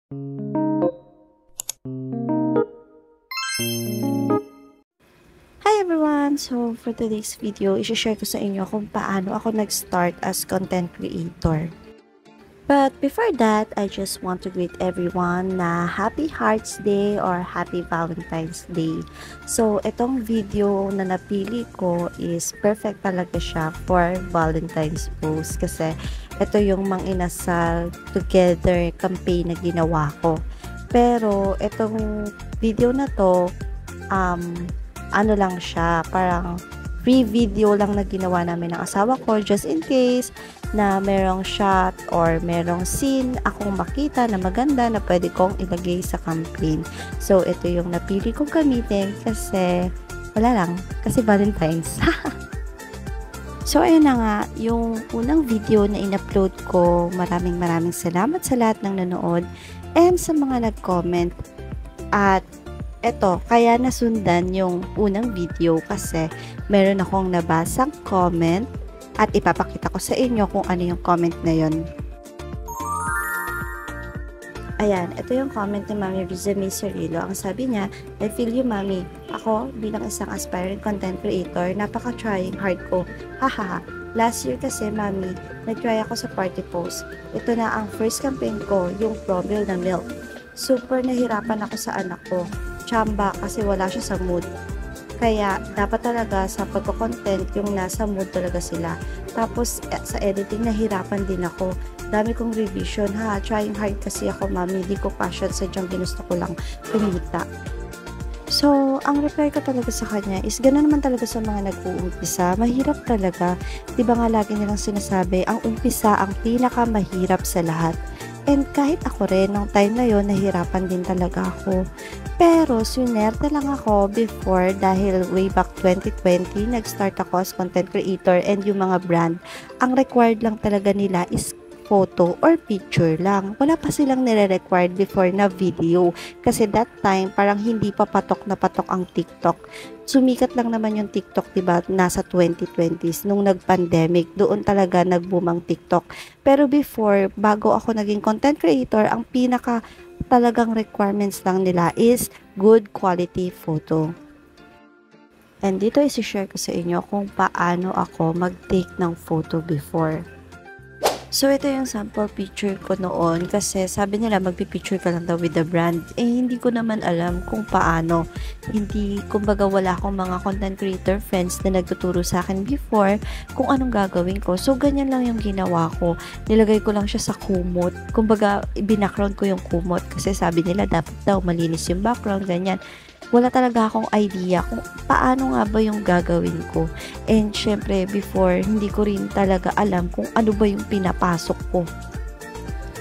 Hi everyone! So, for today's video, i-share ko sa inyo kung paano ako nag-start as content creator. But before that, I just want to greet everyone na Happy Hearts Day or Happy Valentine's Day. So, itong video na napili ko is perfect talaga siya for Valentine's post kasi ito yung Mang Inasal Together campaign na ginawa ko. Pero, itong video na to, ano lang siya, parang free video lang na ginawa namin ng asawa ko just in case na merong shot or merong scene akong makita na maganda na pwede kong ilagay sa campaign. So, ito yung napili kong gamitin kasi wala lang, kasi Valentine's. So, ayun na nga, yung unang video na in-upload ko, maraming salamat sa lahat ng nanood and sa mga nag-comment. At eto, kaya nasundan yung unang video kasi meron akong nabasang comment at ipapakita ko sa inyo kung ano yung comment na yun. Ayan, ito yung comment ni Mami Rizame Cirilo. Ang sabi niya, I feel you, Mami. Ako, bilang isang aspiring content creator, napaka-trying hard ko. Hahaha. Last year kasi, Mami, nag-try ako sa party post. Ito na ang first campaign ko, yung Promil na milk. Super nahirapan ako sa anak ko. Chamba kasi wala siya sa mood. Kaya dapat talaga sa pagko-content yung nasa mood talaga sila. Tapos sa editing nahirapan din ako. Dami kong revision ha. Trying hard kasi ako, Mami. Hindi ko passion, sadyang ginusto ko lang kumita. So, ang reply ko talaga sa kanya is gano'n naman talaga sa mga nag-uumpisa. Mahirap talaga. Diba nga lagi nilang sinasabi, ang umpisa ang pinakamahirap sa lahat. And kahit ako rin, nung time na yon nahirapan din talaga ako. Pero, swinerte lang ako before dahil way back 2020, nag-start ako as content creator and yung mga brand, ang required lang talaga nila is photo or picture lang. Wala pa silang nire-required before na video. Kasi that time, parang hindi pa patok na patok ang TikTok. Sumikat lang naman yung TikTok, diba? Nasa 2020s, nung nag-pandemic, doon talaga nag-boom ang TikTok. Pero before, bago ako naging content creator, ang pinaka talagang requirements lang nila is good quality photo. And dito isi-share ko sa inyo kung paano ako mag-take ng photo before. So, ito yung sample picture ko noon kasi sabi nila magpipicture ka lang daw with the brand. Eh, hindi ko naman alam kung paano. Hindi, kumbaga wala akong mga content creator friends na nagtuturo sa akin before kung anong gagawin ko. So, ganyan lang yung ginawa ko. Nilagay ko lang siya sa kumot. Kumbaga, binackground ko yung kumot kasi sabi nila dapat daw malinis yung background, ganyan. Wala talaga akong idea kung paano nga ba yung gagawin ko. And syempre, before, hindi ko rin talaga alam kung ano ba yung pinapasok ko.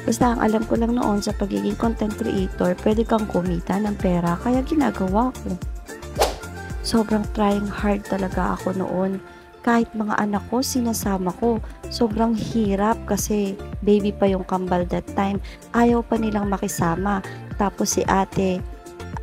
Basta ang alam ko lang noon sa pagiging content creator, pwede kang kumita ng pera, kaya ginagawa ko. Sobrang trying hard talaga ako noon. Kahit mga anak ko, sinasama ko. Sobrang hirap kasi baby pa yung kambal that time. Ayaw pa nilang makisama. Tapos si ate,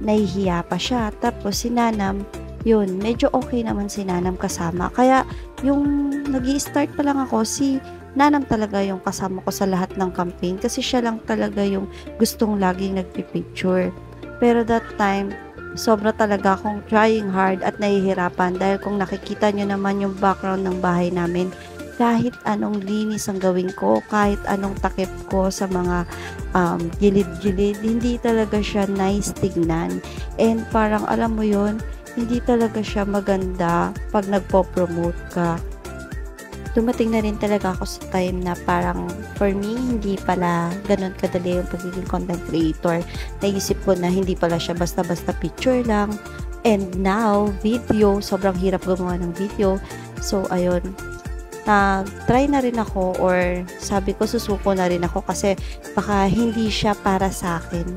nahihiya pa siya. Tapos si Nanam, yun, medyo okay naman si Nanam kasama. Kaya yung nag-i-start pa lang ako, si Nanam talaga yung kasama ko sa lahat ng campaign kasi siya lang talaga yung gustong laging nagpipicture. Pero that time, sobra talaga akong trying hard at nahihirapan dahil kung nakikita nyo naman yung background ng bahay namin, kahit anong linis ang gawin ko, kahit anong takip ko sa mga gilid-gilid, hindi talaga siya nice tignan. And parang alam mo yun, hindi talaga siya maganda pag nagpo-promote ka. Dumating na rin talaga ako sa time na parang for me, hindi pala ganun kadali yung pagiging content creator. Naisip ko na hindi pala siya basta-basta picture lang. And now, video, sobrang hirap gumawa ng video. So, ayun, nag-try na rin ako or sabi ko susuko na rin ako kasi baka hindi siya para sa akin.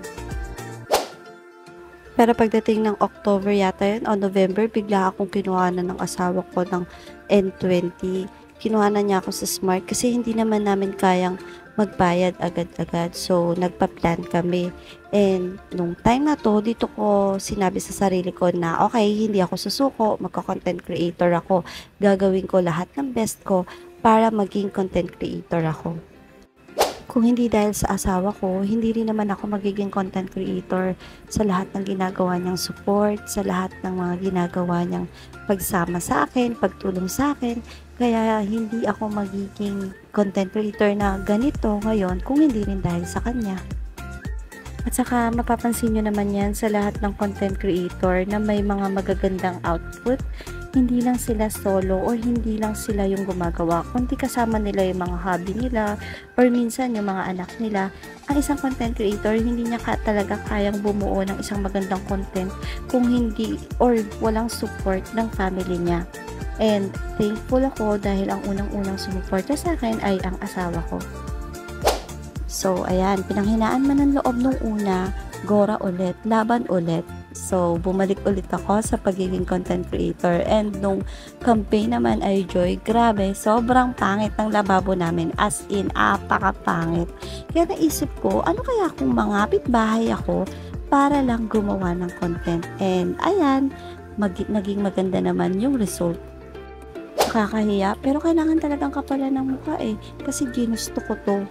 Pero pagdating ng October yata yun o November, bigla akong kinuha na ng asawa ko ng N20. Kinuha na niya ako sa Smart kasi hindi naman namin kayang magbayad agad-agad. So, nagpa-plan kami. And, nung time na to, dito ko sinabi sa sarili ko na, okay, hindi ako susuko, magka-content creator ako. Gagawin ko lahat ng best ko para maging content creator ako. Kung hindi dahil sa asawa ko, hindi rin naman ako magiging content creator sa lahat ng ginagawa niyang support, sa lahat ng mga ginagawa niyang pagsama sa akin, pagtulong sa akin. Kaya hindi ako magiging content creator na ganito ngayon kung hindi rin dahil sa kanya. At saka mapapansin nyo naman yan sa lahat ng content creator na may mga magagandang output. Hindi lang sila solo or hindi lang sila yung gumagawa, kundi kasama nila yung mga hobby nila or minsan yung mga anak nila. Ang isang content creator, hindi niya talaga kayang bumuo ng isang magandang content kung hindi or walang support ng family niya. And thankful ako dahil ang unang-unang sumuporta sa akin ay ang asawa ko. So, ayan, pinanghinaan man ng loob nung una, gora ulit, laban ulit. So, bumalik ulit ako sa pagiging content creator. And nung campaign naman ay Joy, grabe, sobrang pangit ng lababo namin. As in, apaka-pangit. Kaya naisip ko, ano kaya kung mangapit bahay ako para lang gumawa ng content. And ayan, naging maganda naman yung result. Nakakahiya, pero kailangan talagang kapalan ng mukha kasi ginusto ko to.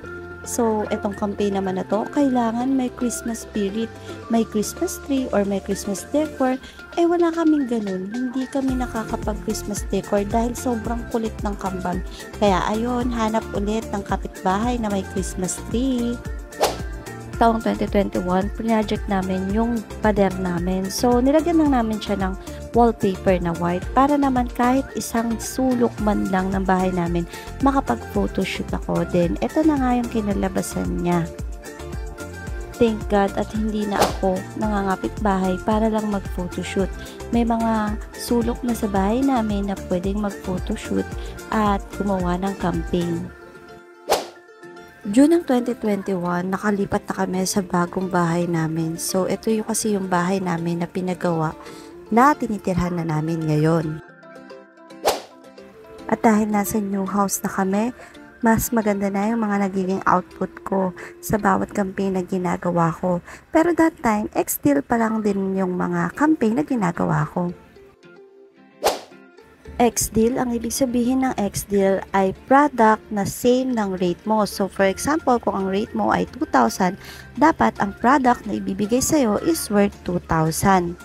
So, etong campaign naman na to, kailangan may Christmas spirit, may Christmas tree, or may Christmas decor. Wala kaming ganun. Hindi kami nakakapag-Christmas decor dahil sobrang kulit ng kambal. Kaya, ayun, hanap ulit ng kapitbahay na may Christmas tree. Taong 2021, project namin yung pader namin. So, nilagyan lang namin siya ng wallpaper na white para naman kahit isang sulok man lang ng bahay namin makapag-photoshoot ako. Then, ito na nga yung kinalabasan niya. Thank God at hindi na ako nangangapit bahay para lang mag-photoshoot. May mga sulok na sa bahay namin na pwedeng mag-photoshoot at gumawa ng campaign. June ng 2021, nakalipat na kami sa bagong bahay namin. So, ito yung kasi yung bahay namin na pinagawa na tinitirhan na namin ngayon. At dahil nasa new house na kami, mas maganda na yung mga nagiging output ko sa bawat campaign na ginagawa ko. Pero that time, ex-deal pa lang din yung mga campaign na ginagawa ko. Ex-deal, ang ibig sabihin ng ex-deal ay product na same ng rate mo. So, for example, kung ang rate mo ay 2,000, dapat ang product na ibibigay sa'yo is worth 2,000.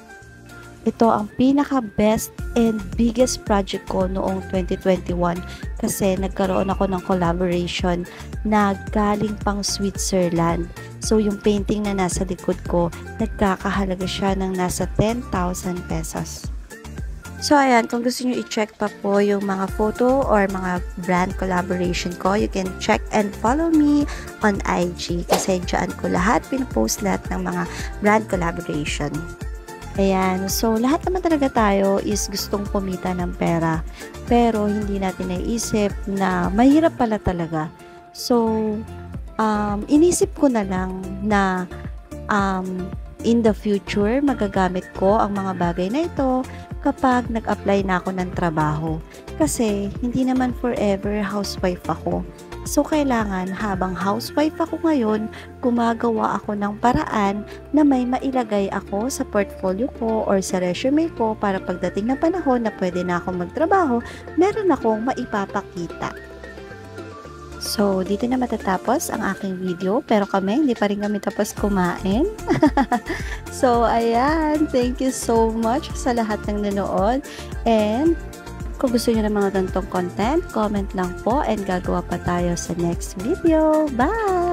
Ito ang pinaka-best and biggest project ko noong 2021 kasi nagkaroon ako ng collaboration na galing pang Switzerland. So, yung painting na nasa likod ko, nagkakahalaga siya ng nasa 10,000 pesos. So, ayan, kung gusto nyo i-check pa po yung mga photo or mga brand collaboration ko, you can check and follow me on IG kasi dyan ko lahat, pinapost lahat ng mga brand collaboration. Ayan, so lahat naman talaga tayo is gustong kumita ng pera, pero hindi natin naisip na mahirap pala talaga. So, inisip ko na lang na in the future, magagamit ko ang mga bagay na ito kapag nag-apply na ako ng trabaho. Kasi, hindi naman forever housewife ako. So, kailangan habang housewife ako ngayon, gumagawa ako ng paraan na may mailagay ako sa portfolio ko or sa resume ko para pagdating na panahon na pwede na akong magtrabaho, meron akong maipapakita. So, dito na matatapos ang aking video, pero hindi pa rin kami tapos kumain. So, ayan, thank you so much sa lahat ng nanood. And, kung gusto nyo ng mga ganitong content, comment lang po and gagawa pa tayo sa next video. Bye!